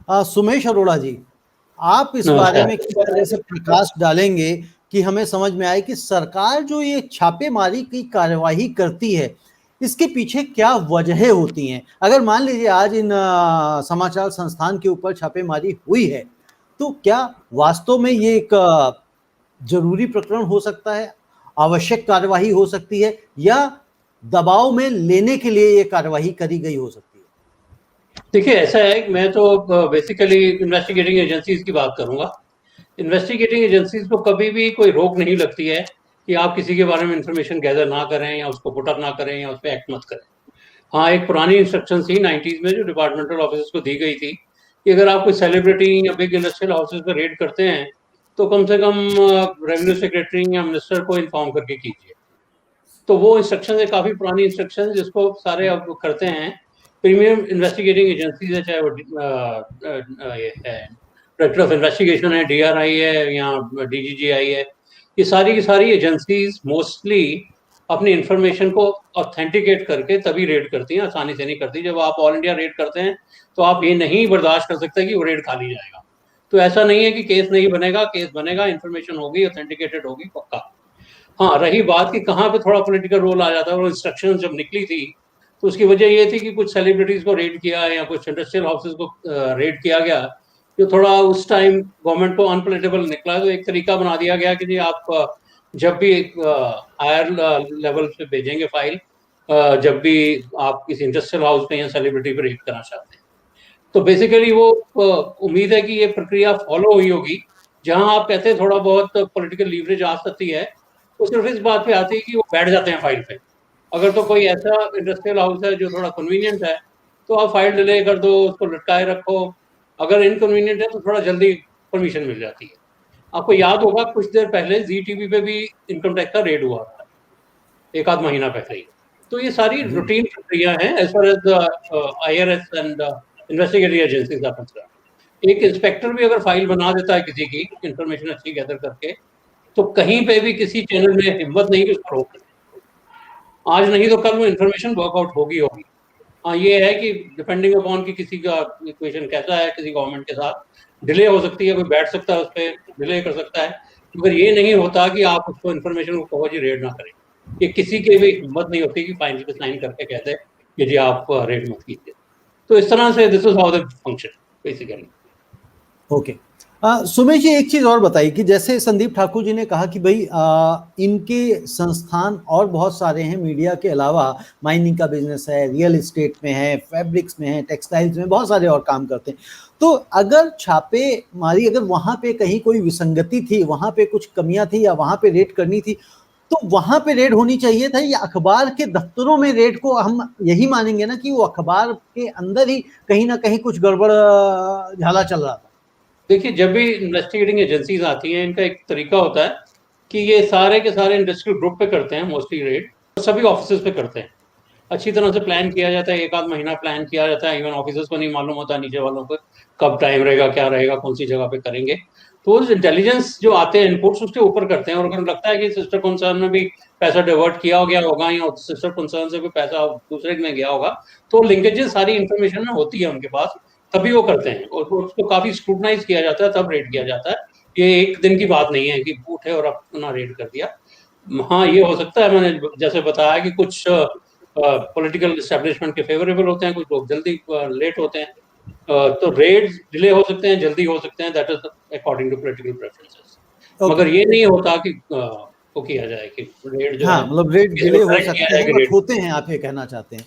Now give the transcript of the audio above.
सुमेश अरोड़ा जी, आप इस बारे नमस्कार। में किस तरह से प्रकाश डालेंगे कि हमें समझ में आए कि सरकार जो ये छापेमारी की कार्यवाही करती है, इसके पीछे क्या वजहें होती हैं? अगर मान लीजिए आज इन समाचार संस्थान के ऊपर छापेमारी हुई है, तो क्या वास्तव में ये एक जरूरी प्रकरण हो सकता है, आवश्यक कार्यवाही हो सकती है, या दबाव में लेने के लिए ये कार्यवाही करी गई हो सकती है? देखिए, ऐसा है कि मैं तो बेसिकली इन्वेस्टिगेटिंग एजेंसीज की बात करूंगा। इन्वेस्टिगेटिंग एजेंसीज को कभी भी कोई रोक नहीं लगती है कि आप किसी के बारे में इंफॉर्मेशन गैदर ना करें या उसको पुट अप ना करें या उस पर एक्ट मत करें। हाँ, एक पुरानी इंस्ट्रक्शन थी 90s में जो डिपार्टमेंटल ऑफिसर्स को दी गई थी कि अगर आप कोई सेलिब्रिटी या बिग इंडस्ट्रियल हाउसेज पर रेड करते हैं तो कम से कम रेवेन्यू सेक्रेटरी या मिनिस्टर को इन्फॉर्म करके कीजिए। तो वो इंस्ट्रक्शन है, काफी पुरानी इंस्ट्रक्शन जिसको सारे अब करते हैं। प्रीमियम इन्वेस्टिगेटिंग एजेंसीज है, चाहे वो ये है डायरेक्टर ऑफ इन्वेस्टिगेशन है, DRI है या DGGI है, ये सारी की सारी एजेंसीज मोस्टली अपनी इंफॉर्मेशन को ऑथेंटिकेट करके तभी रेड करती हैं, आसानी से नहीं करती। जब आप ऑल इंडिया रेड करते हैं तो आप ये नहीं बर्दाश्त कर सकते कि वो रेड खाली जाएगा। तो ऐसा नहीं है कि केस नहीं बनेगा, केस बनेगा, इंफॉर्मेशन होगी, ऑथेंटिकेटेड होगी, पक्का। हाँ, रही बात कि कहाँ पे थोड़ा पॉलिटिकल रोल आ जाता है, और इंस्ट्रक्शन जब निकली थी तो उसकी वजह ये थी कि कुछ सेलिब्रिटीज को रेड किया या कुछ इंडस्ट्रियल हाउसेज को रेड किया गया, जो थोड़ा उस टाइम गवर्नमेंट को अनपॉलिटेबल निकला। तो एक तरीका बना दिया गया कि जी आप जब भी हायर लेवल पे भेजेंगे फाइल, जब भी आप किसी इंडस्ट्रियल हाउस पे या सेलिब्रिटी पे रेड करना चाहते हैं, तो बेसिकली वो उम्मीद है कि ये प्रक्रिया फॉलो हुई होगी। जहां आप कहते हैं थोड़ा बहुत पॉलिटिकल लीवरेज आ सकती है, तो सिर्फ इस बात पे आती है कि वो बैठ जाते हैं फाइल पे। अगर तो कोई ऐसा इंडस्ट्रियल हाउस है जो थोड़ा कन्वीनियंट है तो आप फाइल डिले कर दो, उसको लटकाए रखो। अगर इनकन्वीनियंट है तो थोड़ा जल्दी परमिशन मिल जाती है। आपको याद होगा कुछ देर पहले ZTV पे भी इनकम टैक्स का रेड हुआ था, एक आध महीना पहले ही। तो ये सारी जी। रूटीन प्रक्रिया है as far as IRS and investigative agencies are concern. एक इंस्पेक्टर भी अगर फाइल बना देता है किसी की इंफॉर्मेशन अच्छी गैदर करके, तो कहीं पे भी किसी चैनल में हिम्मत नहीं कि उसको रोक सके। आज नहीं तो कल वो इन्फॉर्मेशन वर्कआउट होगी होगी। हाँ, ये है कि डिपेंडिंग अपॉन कि किसी का इक्वेशन कैसा है, किसी गवर्नमेंट के साथ डिले हो सकती है, कोई बैठ सकता है उस पर, डिले कर सकता है, मगर ये नहीं होता कि आप उसको इन्फॉर्मेशन को कहो जी रेड ना करें। ये किसी के भी हिम्मत नहीं होती कि फाइल पे साइन करके कहते कि जी आप रेड मत कीजिए। तो इस तरह से this is how the function basically. Okay. Sumesh ji, एक चीज और बताइए कि जैसे संदीप ठाकुर जी ने कहा कि भाई इनके संस्थान और बहुत सारे हैं मीडिया के अलावा, माइनिंग का बिजनेस है, रियल एस्टेट में है, फैब्रिक्स में है, टेक्सटाइल्स में, बहुत सारे और काम करते हैं। तो अगर छापे मारी, अगर वहां पे कहीं कोई विसंगति थी, वहां पे कुछ कमियां थी, या वहां पे रेड करनी थी, तो वहां पे रेड होनी चाहिए था, या अखबार के दफ्तरों में रेड को हम यही मानेंगे ना कि वो अखबार के अंदर ही कहीं ना कहीं कुछ गड़बड़ झाला चल रहा था? देखिए, जब भी इन्वेस्टिगेटिंग एजेंसीज आती हैं, इनका एक तरीका होता है कि ये सारे के सारे इंडस्ट्रियल ग्रुप पे करते हैं मोस्टली रेड, और सभी ऑफिस पे करते हैं। अच्छी तरह से प्लान किया जाता है, एक आध महीना प्लान किया जाता है। इवन ऑफिसर्स को नहीं मालूम होता नीचे वालों को कब टाइम रहेगा, क्या रहेगा, कौन सी जगह पे करेंगे। तो इंटेलिजेंस जो आते हैं इनपुट्स उसके ऊपर करते हैं, और अगर लगता है कि सिस्टर कंसर्न में भी पैसा डाइवर्ट किया हो गया होगा या सिस्टर कंसर्न से भी पैसा दूसरे में गया होगा, तो लिंकेजेस सारी इंफॉर्मेशन में होती है उनके पास, तभी वो करते हैं, और उसको काफी स्क्रूटनाइज किया जाता है, तब रेड किया जाता है। ये एक दिन की बात नहीं है कि उठे और अपना रेड कर दिया। हाँ, ये हो सकता है, मैंने जैसे बताया कि कुछ पॉलिटिकल एस्टेब्लिशमेंट के फेवरेबल होते हैं, कुछ लोग जल्दी लेट होते हैं। तो रेड डिले हो सकते हैं, जल्दी हो सकते हैं, that is according to political preferences. Okay. मगर ये नहीं होता कि वो किया जाए कि रेड जो हाँ, है मतलब रेट किसी को डिले हो डायरेक्ट किया सकते जाए हैं, कि बट रेड। होते हैं, आप ये कहना चाहते हैं।